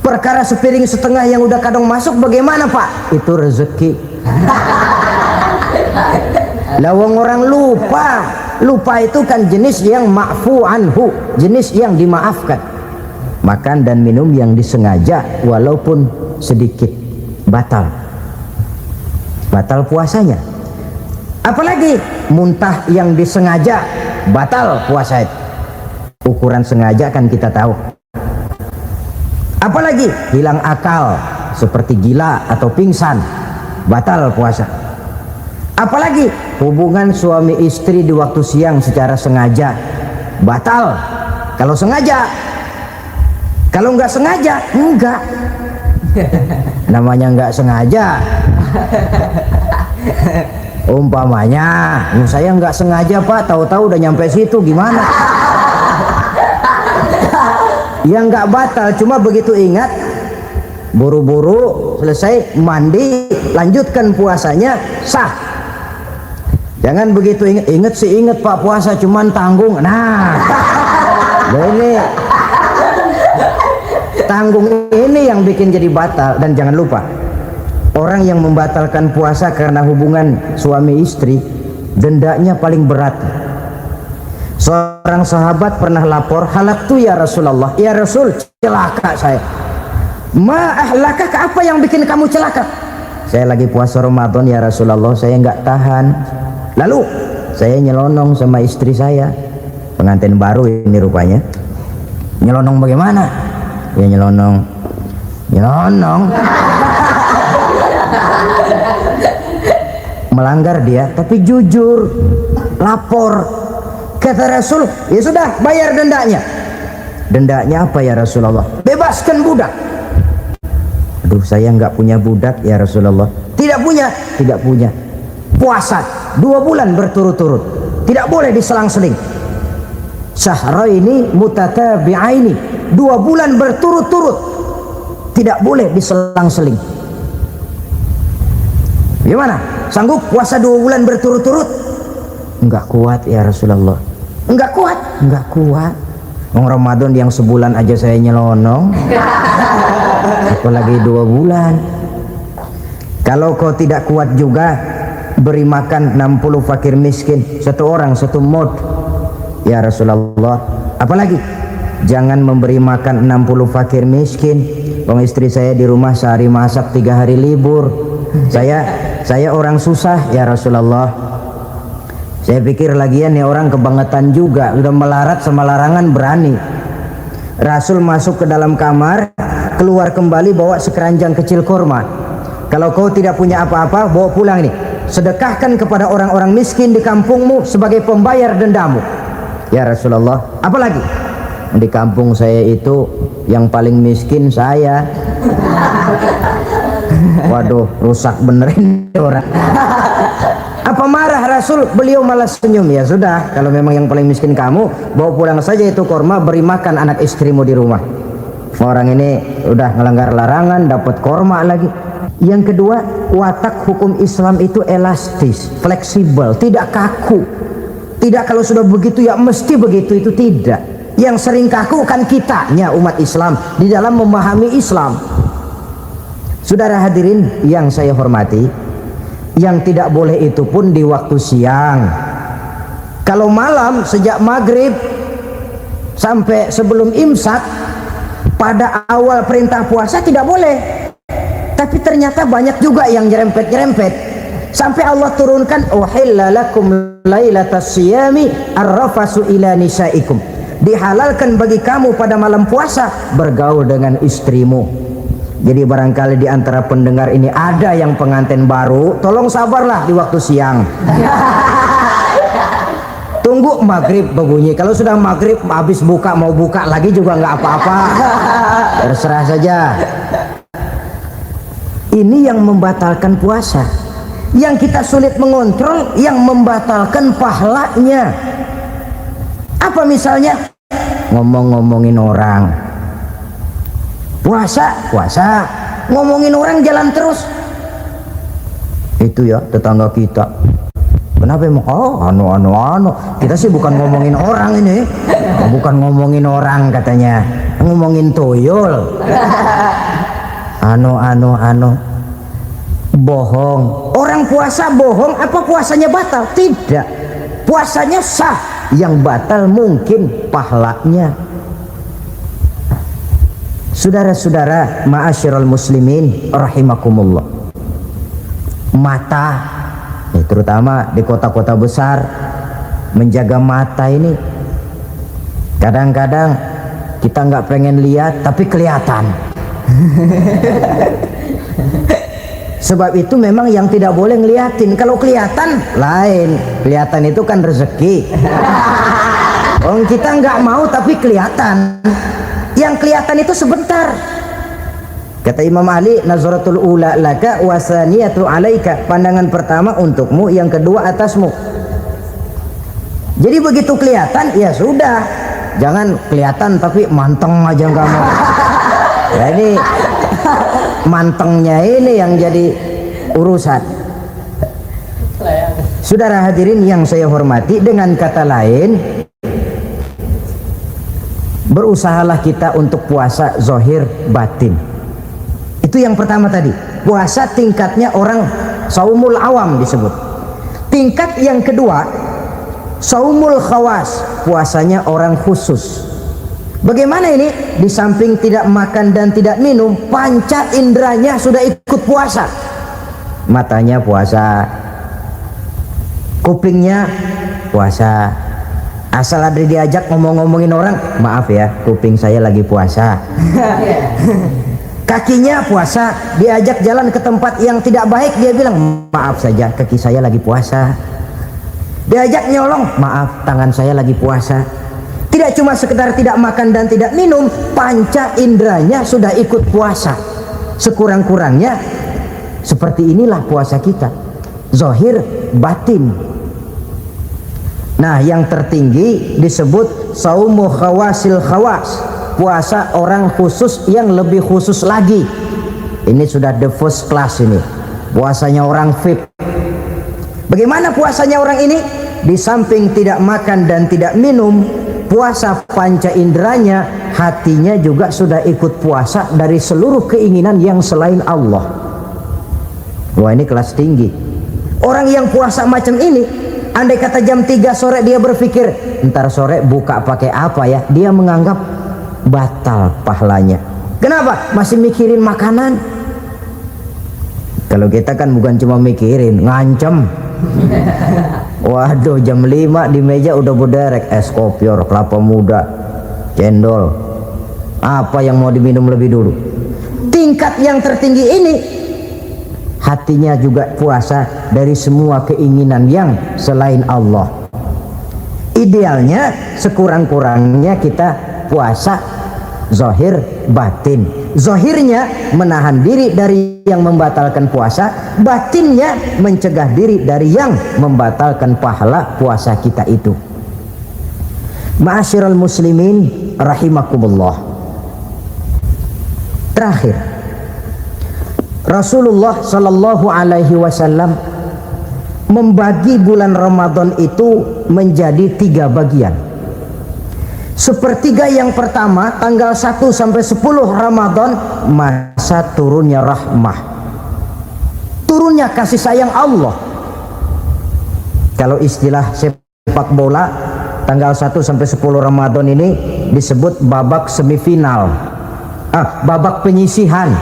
Perkara sepiring setengah yang udah kadang masuk bagaimana pak? Itu rezeki. Lawang orang lupa itu kan jenis yang ma'fu anhu, jenis yang dimaafkan. Makan dan minum yang disengaja walaupun sedikit, batal puasanya. Apalagi muntah yang disengaja, batal puasa itu. Ukuran sengaja kan kita tahu. Apalagi hilang akal seperti gila atau pingsan, batal puasa. Apalagi hubungan suami istri di waktu siang secara sengaja, batal. Kalau sengaja, kalau nggak sengaja, enggak. Namanya nggak sengaja. Umpamanya, saya nggak sengaja pak, tahu-tahu udah nyampe situ, gimana? Ya nggak batal, cuma begitu ingat, buru-buru selesai mandi, lanjutkan puasanya, sah. Jangan begitu ingat sih ingat pak, puasa cuman tanggung. Nah, ini Tanggung ini yang bikin jadi batal. Dan jangan lupa, orang yang membatalkan puasa karena hubungan suami istri, dendanya paling berat. Seorang sahabat pernah lapor, halaktu ya Rasulullah, ya Rasul, celaka saya. Ma ahlakak, apa yang bikin kamu celaka? Saya lagi puasa Ramadan ya Rasulullah, saya nggak tahan. Lalu saya nyelonong sama istri saya, pengantin baru ini rupanya. Nyelonong bagaimana? Ya nyelonong melanggar dia, tapi jujur lapor. Kata Rasul, ya sudah, bayar dendanya. Dendanya apa ya Rasulullah? Bebaskan budak. Aduh, saya nggak punya budak ya Rasulullah. Tidak punya. Puasa 2 bulan berturut-turut, tidak boleh diselang-seling. Syahraini mutatabi'aini, 2 bulan berturut-turut, tidak boleh diselang-seling. Gimana? Sanggup puasa 2 bulan berturut-turut? Enggak kuat ya Rasulullah. Enggak kuat. Ramadan yang sebulan aja saya nyelonong, apalagi 2 bulan. Kalau kau tidak kuat juga, beri makan 60 fakir miskin, 1 orang 1 mod ya Rasulullah. Apalagi jangan memberi makan 60 fakir miskin. Wong istri saya di rumah sehari masak 3 hari libur. Saya orang susah ya Rasulullah. Saya pikir lagian nih orang kebangetan juga, udah melarat sama larangan berani. Rasul masuk ke dalam kamar, keluar kembali bawa sekeranjang kecil kurma. Kalau kau tidak punya apa-apa, bawa pulang nih, sedekahkan kepada orang-orang miskin di kampungmu sebagai pembayar dendamu. Ya Rasulullah, apalagi di kampung saya itu yang paling miskin saya. Waduh, rusak benerin orang. Apa marah Rasul? Beliau malah senyum. Ya sudah, kalau memang yang paling miskin kamu, bawa pulang saja itu korma, beri makan anak istrimu di rumah. Orang ini udah ngelanggar larangan, dapat korma lagi. Yang kedua, watak hukum Islam itu elastis, fleksibel, tidak kaku. Tidak kalau sudah begitu ya mesti begitu, itu tidak. Yang sering kaku kan kitanya umat Islam di dalam memahami Islam. Saudara hadirin yang saya hormati, yang tidak boleh itu pun di waktu siang. Kalau malam sejak maghrib sampai sebelum imsak, pada awal perintah puasa tidak boleh. Tapi ternyata banyak juga yang nyerempet-nyerempet. Sampai Allah turunkan, uhilla lakum lailatas siyami arrafasu ila nisaikum. Dihalalkan bagi kamu pada malam puasa bergaul dengan istrimu. Jadi barangkali di antara pendengar ini ada yang pengantin baru, tolong sabarlah di waktu siang. Tunggu maghrib berbunyi. Kalau sudah maghrib habis buka, mau buka lagi juga nggak apa-apa. Terserah saja. Ini yang membatalkan puasa. Yang kita sulit mengontrol, yang membatalkan pahalanya. Apa misalnya? Ngomong-ngomongin orang. Puasa, ngomongin orang jalan terus. Itu ya tetangga kita. Kenapa emang? Oh, anu. Kita sih bukan ngomongin orang ini. Bukan ngomongin orang katanya. Ngomongin tuyul. Anu. Bohong. Orang puasa bohong, apa puasanya batal? Tidak. Puasanya sah. Yang batal mungkin pahalanya. Saudara-saudara ma'asyiral muslimin rahimakumullah. Mata, terutama di kota-kota besar, menjaga mata ini kadang-kadang kita nggak pengen lihat tapi kelihatan. Sebab itu memang yang tidak boleh ngeliatin. Kalau kelihatan lain, kelihatan itu kan rezeki. Orang kita nggak mau tapi kelihatan. Yang kelihatan itu sebentar. Kata Imam Ali, nazaratul ula laka wasaniyatu alaika. Pandangan pertama untukmu, yang kedua atasmu. Jadi begitu kelihatan, ya sudah. Jangan kelihatan tapi manteng aja nggak mau. Ya ini mantengnya ini yang jadi urusan. Saudara hadirin yang saya hormati, dengan kata lain, Berusahalah kita untuk puasa zahir batin. Itu yang pertama tadi. Puasa tingkatnya orang saumul awam disebut. Tingkat yang kedua, saumul khawas, puasanya orang khusus. Bagaimana ini? Di samping tidak makan dan tidak minum, panca inderanya sudah ikut puasa. Matanya puasa, kupingnya puasa. Asal ada diajak ngomong-ngomongin orang, maaf ya, kuping saya lagi puasa. Kakinya puasa, diajak jalan ke tempat yang tidak baik, dia bilang maaf saja, kaki saya lagi puasa. Diajak nyolong, maaf, tangan saya lagi puasa. Tidak cuma sekedar tidak makan dan tidak minum, panca inderanya sudah ikut puasa. Sekurang-kurangnya seperti inilah puasa kita, zahir batin. Nah, yang tertinggi disebut saumu khawasil khawas, puasa orang khusus yang lebih khusus lagi. Ini sudah the first class, ini puasanya orang VIP. Bagaimana puasanya orang ini? Di samping tidak makan dan tidak minum, puasa panca inderanya, hatinya juga sudah ikut puasa dari seluruh keinginan yang selain Allah. Wah, ini kelas tinggi. Orang yang puasa macam ini, andai kata jam 3 sore dia berpikir ntar sore buka pakai apa ya, dia menganggap batal pahalanya. Kenapa? Masih mikirin makanan. Kalau kita kan bukan cuma mikirin, ngancem. Waduh, jam 5 di meja udah berderek es kopior, kelapa muda, cendol. Apa yang mau diminum lebih dulu? Tingkat yang tertinggi ini, hatinya juga puasa dari semua keinginan yang selain Allah. Idealnya sekurang-kurangnya kita puasa zahir batin. Zahirnya menahan diri dari yang membatalkan puasa, batinnya mencegah diri dari yang membatalkan pahala puasa kita itu. Ma'asyiral muslimin rahimakumullah. Terakhir, Rasulullah sallallahu alaihi wasallam membagi bulan Ramadan itu menjadi 3 bagian. Sepertiga yang pertama, tanggal 1 sampai 10 Ramadan, masa turunnya rahmah, turunnya kasih sayang Allah. Kalau istilah sepak bola, tanggal 1 sampai 10 Ramadan ini disebut babak semifinal, babak penyisihan.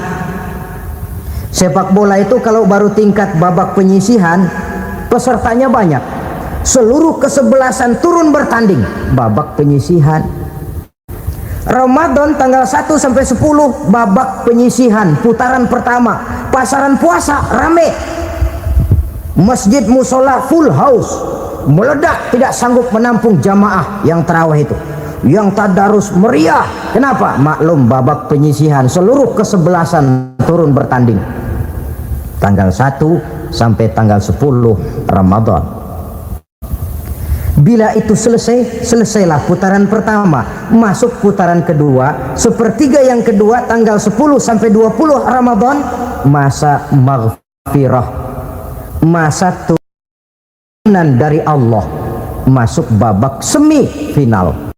Sepak bola itu kalau baru tingkat babak penyisihan, pesertanya banyak, seluruh kesebelasan turun bertanding, babak penyisihan. Ramadan tanggal 1 sampai 10 babak penyisihan, putaran pertama. Pasaran puasa rame, masjid musola full house, meledak, tidak sanggup menampung jamaah yang tarawih itu. Yang tadarus meriah. Kenapa? Maklum, babak penyisihan, seluruh kesebelasan turun bertanding. Tanggal 1 sampai tanggal 10 Ramadan. Bila itu selesai, selesailah putaran pertama, masuk putaran kedua. Sepertiga yang kedua, tanggal 10 sampai 20 Ramadan, masa maghfirah, masa turunan dari Allah, masuk babak semifinal.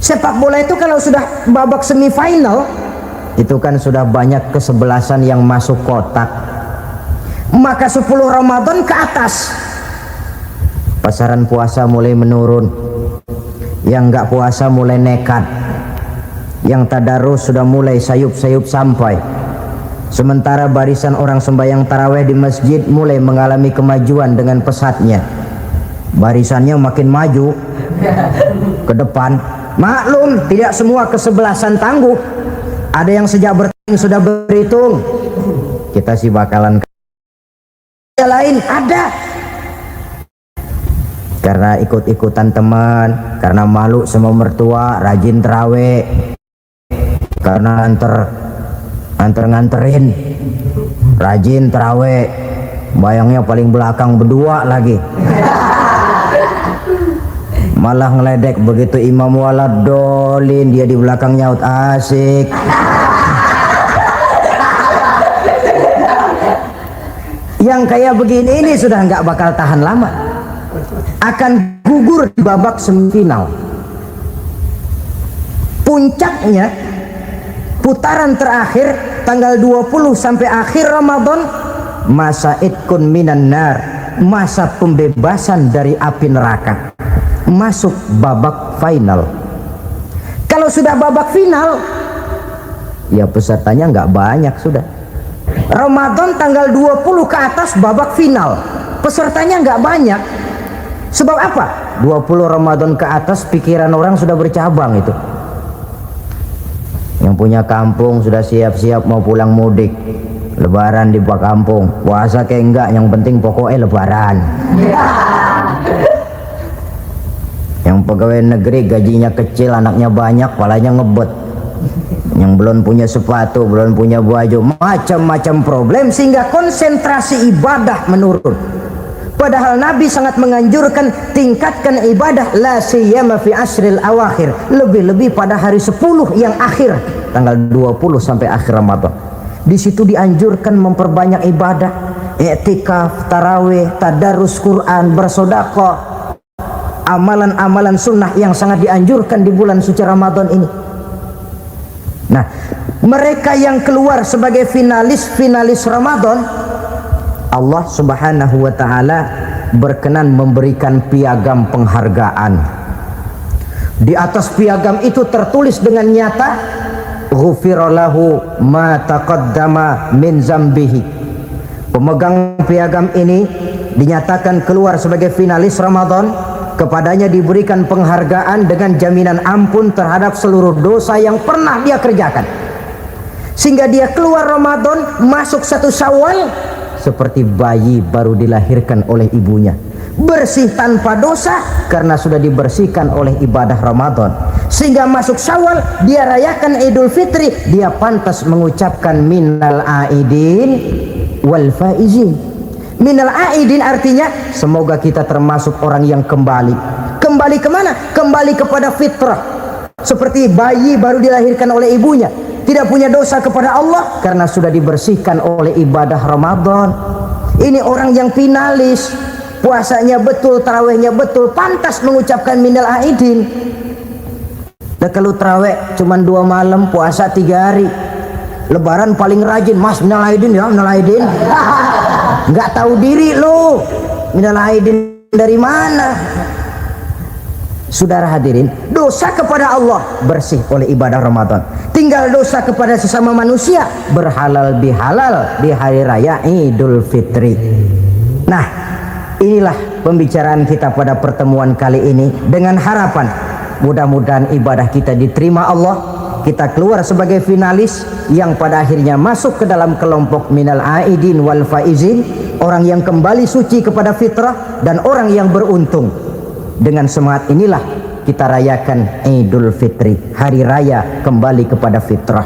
Sepak bola itu kalau sudah babak semifinal, itu kan sudah banyak kesebelasan yang masuk kotak. Maka 10 Ramadan ke atas, pasaran puasa mulai menurun. Yang nggak puasa mulai nekat. Yang tadarus sudah mulai sayup-sayup sampai. Sementara barisan orang sembahyang taraweh di masjid mulai mengalami kemajuan dengan pesatnya. Barisannya makin maju ke depan. Maklum, tidak semua kesebelasan tangguh. Ada yang sejak bertanding sudah berhitung, kita sih bakalan. Yang lain ada karena ikut-ikutan teman, karena malu sama mertua, rajin terawih, karena nganterin, rajin terawih, bayangnya paling belakang berdua lagi. Malah ngeledek, begitu imam waladolin dia di belakang nyaut asik. Yang kayak begini ini sudah nggak bakal tahan lama, akan gugur di babak semifinal. Puncaknya putaran terakhir tanggal 20 sampai akhir Ramadan, masa itkun minan nar, masa pembebasan dari api neraka, masuk babak final. Kalau sudah babak final, ya pesertanya nggak banyak sudah. Ramadan tanggal 20 ke atas babak final, pesertanya nggak banyak. Sebab apa? 20 Ramadan ke atas pikiran orang sudah bercabang itu. Yang punya kampung sudah siap-siap mau pulang mudik, lebaran di kampung, puasa kayak enggak, yang penting pokoknya lebaran. Yang pegawai negeri gajinya kecil, anaknya banyak, palanya ngebet. Yang belum punya sepatu, belum punya baju, macam-macam problem, sehingga konsentrasi ibadah menurun. Padahal Nabi sangat menganjurkan tingkatkan ibadah, la siyama fi asril awakhir, lebih-lebih pada hari 10 yang akhir, tanggal 20 sampai akhir Ramadan. Di situ dianjurkan memperbanyak ibadah, i'tikaf, tarawih, tadarus Quran, bersedekah, amalan-amalan sunnah yang sangat dianjurkan di bulan suci Ramadan ini. Nah, mereka yang keluar sebagai finalis Ramadan, Allah Subhanahu wa ta'ala berkenan memberikan piagam penghargaan. Di atas piagam itu tertulis dengan nyata, ghufira lahu ma taqaddama min zambihi. Pemegang piagam ini dinyatakan keluar sebagai finalis Ramadan, kepadanya diberikan penghargaan dengan jaminan ampun terhadap seluruh dosa yang pernah dia kerjakan, sehingga dia keluar Ramadan masuk 1 Syawal seperti bayi baru dilahirkan oleh ibunya, bersih tanpa dosa karena sudah dibersihkan oleh ibadah Ramadan. Sehingga masuk Syawal dia rayakan Idul Fitri, dia pantas mengucapkan minal aidin wal faizin. Minal aidin artinya semoga kita termasuk orang yang kembali kemana? Kembali kepada fitrah, seperti bayi baru dilahirkan oleh ibunya, tidak punya dosa kepada Allah karena sudah dibersihkan oleh ibadah Ramadan. Ini orang yang finalis, puasanya betul, tarawihnya betul, pantas mengucapkan minal aidin. Dan kalau tarawih cuma 2 malam, puasa 3 hari, lebaran paling rajin, mas minal aidin ya, minal aidin. Nggak tahu diri lo, minal aidin dari mana? Saudara hadirin, dosa kepada Allah bersih oleh ibadah Ramadan. Tinggal dosa kepada sesama manusia berhalal bihalal di hari raya Idul Fitri. Nah, inilah pembicaraan kita pada pertemuan kali ini, dengan harapan mudah-mudahan ibadah kita diterima Allah, kita keluar sebagai finalis yang pada akhirnya masuk ke dalam kelompok minal aidin wal faizin, orang yang kembali suci kepada fitrah dan orang yang beruntung. Dengan semangat inilah kita rayakan Idul Fitri, hari raya kembali kepada fitrah.